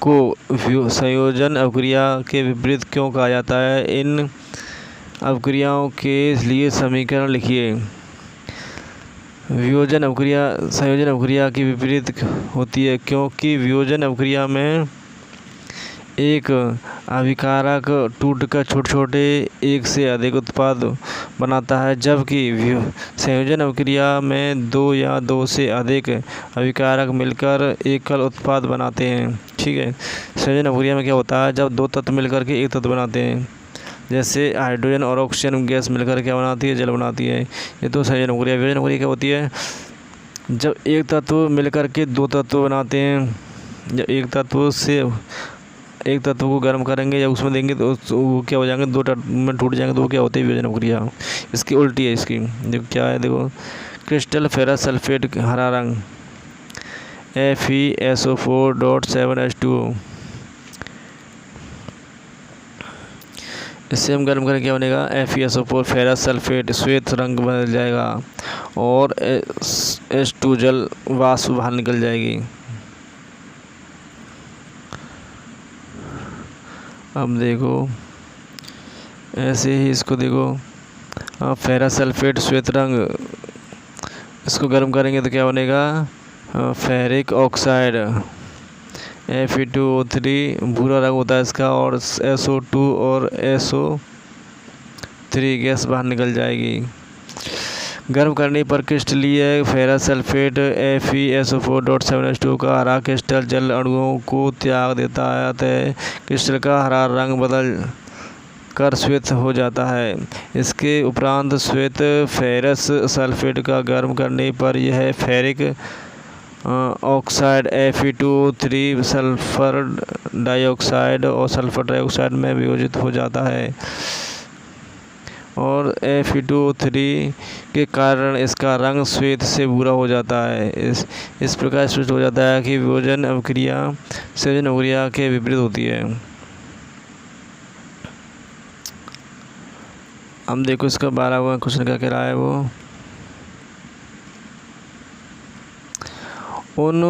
को संयोजन अपक्रिया के विपरीत क्यों कहा जाता है। इन अपक्रियाओं के लिए समीकरण लिखिए। वियोजन अपक्रिया संयोजन अपक्रिया की विपरीत होती है क्योंकि वियोजन अपक्रिया में एक अभिकारक टूटकर छोटे छोटे एक से अधिक उत्पाद बनाता है, जबकि संयोजन अपक्रिया में 2 या 2 से अधिक अभिकारक मिलकर एकल उत्पाद बनाते हैं। ठीक है, संयोजन अपक्रिया में क्या होता है, जब 2 तत्व मिलकर के एक तत्व बनाते हैं, जैसे हाइड्रोजन और ऑक्सीजन गैस मिलकर क्या बनाती है, जल बनाती है। ये तो संयोजन अपक्रिया। वियोजन अपक्रिया क्या होती है, जब एक तत्व मिलकर के 2 तत्व बनाते हैं, जब एक तत्व को गर्म करेंगे या उसमें देंगे तो वो क्या हो जाएंगे, 2 तत्व में टूट जाएंगे, तो वो क्या होती है, वियोजन अपक्रिया। इसकी उल्टी है इसकी। देखो क्या है, देखो क्रिस्टल फेरस सल्फेट हरा रंग FeSO4.7H2O, इससे हम गर्म करें क्या बनेगा, FeSO4 फेरस सल्फेट श्वेत रंग बन जाएगा और H2 जल वाष्प बाहर निकल जाएगी। अब देखो ऐसे ही इसको देखो फेरस सल्फेट श्वेत रंग, इसको गर्म करेंगे तो क्या बनेगा, फेरिक ऑक्साइड Fe2O3 भूरा रंग होता है इसका और SO2 और SO3 गैस बाहर निकल जाएगी। गर्म करने पर क्रिस्टलीय फेरस सल्फेट FeSO4.7H2 का हरा क्रिस्टल जल अणुओं को त्याग देता है, अतः क्रिस्टल का हरा रंग बदल कर श्वेत हो जाता है। इसके उपरांत श्वेत फेरस सल्फेट का गर्म करने पर यह ferric oxide Fe2O3 sulphur dioxide और सल्फर डाइऑक्साइड में वियोजित हो जाता है और Fe2O3 के कारण इसका रंग श्वेत से भूरा हो जाता है। इस प्रकार स्पष्ट हो जाता है कि वियोजन अभिक्रिया संयोजन अभिक्रिया के विपरीत होती है। हम देखो इसका 12वां क्वेश्चन क्या कह रहा है वो। उन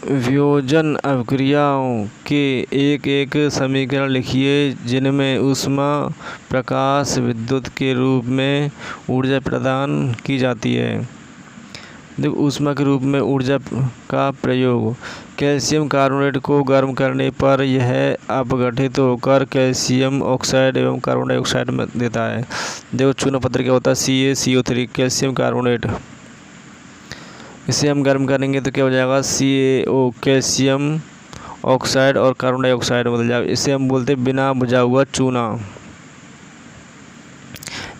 वियोजन अभिक्रियाओं के एक एक समीकरण लिखिए जिनमें ऊष्मा, प्रकाश, विद्युत के रूप में ऊर्जा प्रदान की जाती है। देखो ऊष्मा के रूप में ऊर्जा का प्रयोग। कैल्शियम कार्बोनेट को गर्म करने पर यह अपघटित होकर कैल्शियम ऑक्साइड एवं कार्बन डाइऑक्साइड में देता है। देखो चूना पत्थर क्या होता है CaCO3 कैल्शियम कार्बोनेट। इसे हम गर्म करेंगे तो क्या हो जाएगा CaO कैल्शियम ऑक्साइड और कार्बन डाइऑक्साइड बदल जाएगा। इसे हम बोलते हैं बिना बुझा हुआ चूना।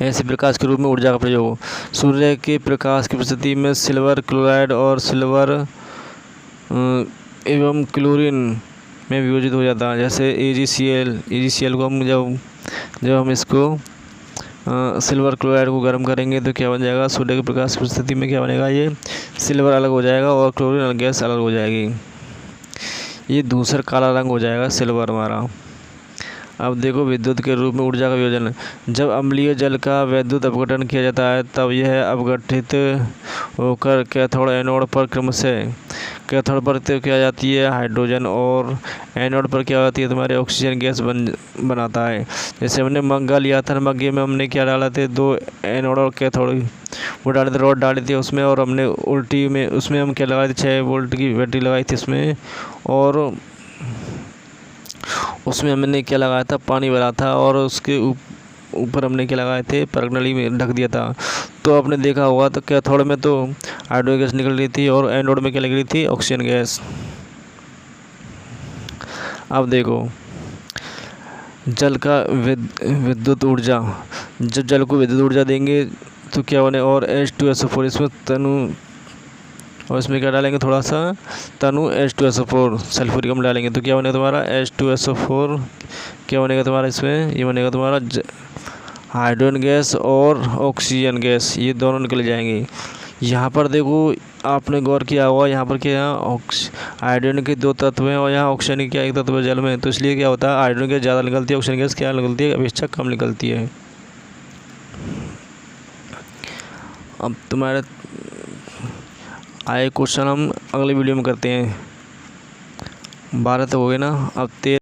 ऐसे प्रकाश के रूप में ऊर्जा का प्रयोग। सूर्य के प्रकाश की उपस्थिति में सिल्वर क्लोराइड और सिल्वर एवं क्लोरीन में वियोजित हो जाता है। जैसे AgCl को हम जब हम इसको सिल्वर क्लोराइड को गर्म करेंगे तो क्या बन जाएगा, सूर्य के प्रकाश की स्थिति में क्या बनेगा, ये सिल्वर अलग हो जाएगा और क्लोरीन गैस अलग हो जाएगी। ये दूसरा काला रंग हो जाएगा सिल्वर हमारा। अब देखो विद्युत के रूप में ऊर्जा का वियोजन। जब अम्लीय जल का विद्युत अपघटन किया जाता है तब यह अपघटित होकर कैथोड एनोड पर क्रमशः कैथोड पर क्या जाती है हाइड्रोजन और एनोड पर क्या होती है तुम्हारे ऑक्सीजन गैस बनाता है। जैसे हमने मग्गा लिया था, मग्गे में हमने क्या डाला थे, 2 एनोड और कैथोड वो डाले थे, रॉड डाली थी उसमें, और हमने उल्टी में उसमें हम क्या लगाए थे 6 वोल्ट की बैटरी लगाई थी उसमें, और उसमें हमने क्या लगाया था, पानी भरा था और उसके ऊपर हमने क्या लगाए थे, परगनली में ढक दिया था। तो आपने देखा होगा तो कैथोड में तो हाइड्रोजन गैस निकल रही थी और एनोड में क्या लग रही थी, ऑक्सीजन गैस। अब देखो जल का विद्युत ऊर्जा। जब जल को विद्युत ऊर्जा देंगे तो क्या होने, और H2SO4 इसमें तनु, और इसमें क्या डालेंगे थोड़ा सा तनु H2SO4 सल्फ्यूरिक अम्ल डालेंगे तो क्या बनेगा तुम्हारा H2SO4, क्या बनेगा तुम्हारा इसमें, ये बनेगा तुम्हारा हाइड्रोजन गैस और ऑक्सीजन गैस, ये दोनों निकल जाएंगे। यहाँ पर देखो आपने गौर किया होगा, यहाँ पर क्या हाइड्रोजन के 2 तत्व हैं और यहाँ ऑक्सीजन की क्या 1 तत्व है जल में, तो इसलिए क्या होता है हाइड्रोजन गैस ज़्यादा निकलती है, ऑक्सीजन गैस क्या निकलती है, अपेक्षा कम निकलती है। अब तुम्हारे आए क्वेश्चन हम अगले वीडियो में करते हैं। 12 तो हो गए ना, अब 13